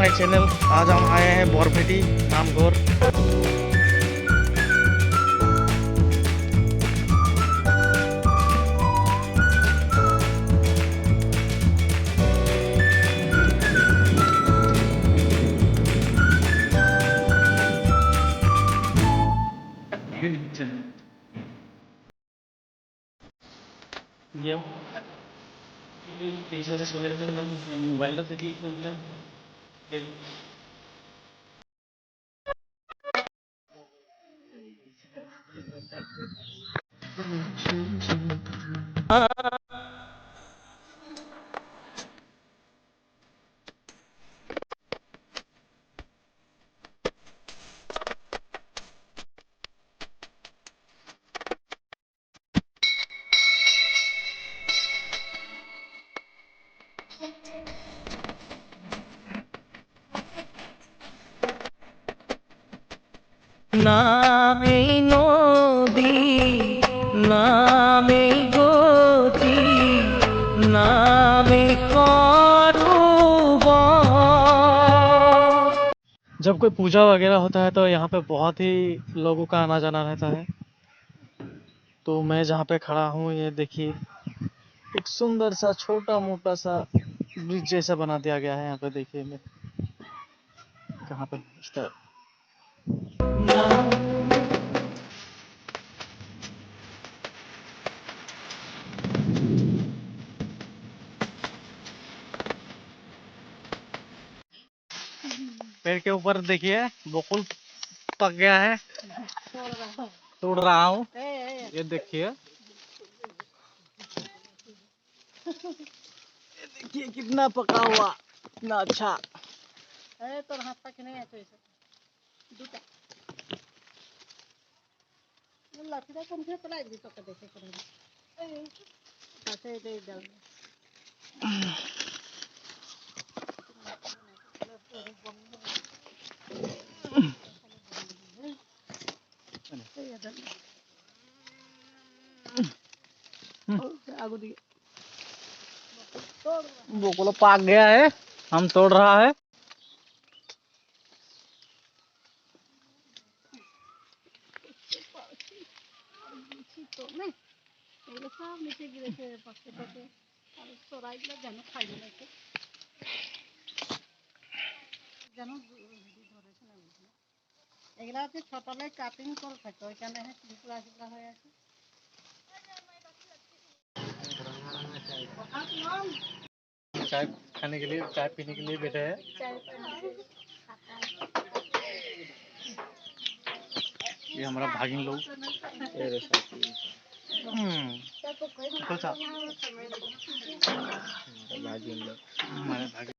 My channel. आज हम आए हैं बोरपेटी नामघोर। ये मोबाइल से নামে নদী নামে গতি नामे जब कोई पूजा वगैरह होता है तो यहाँ पे बहुत ही लोगों का आना जाना रहता है। तो मैं जहाँ पे खड़ा हूँ ये देखिए एक सुंदर सा छोटा मोटा सा ब्रिज जैसा बना दिया गया है। यहाँ पे देखिए मैं कहाँ पे इसका पेड़ के ऊपर देखिए बकुल पक गया है, तोड़ रहा हूँ। ये देखिए, ये देखिए कितना पका हुआ, कितना अच्छा। तो हाथ तक नहीं है तो इसे दूटा लाठीदा कौन से पलाई दी तो का देखे करेंगे ऐसे दे डाल बकुल पाक गया है, हम तोड़ रहा है। এগুলা হচ্ছে ছোটলে কাটিং করে থাকে, ওইখানে টুকরা টুকরা হয়ে আছে। चाय खाने के लिए, चाय पीने के लिए बैठे हैं। ये हमारा भागिन लोग हमारे भागिन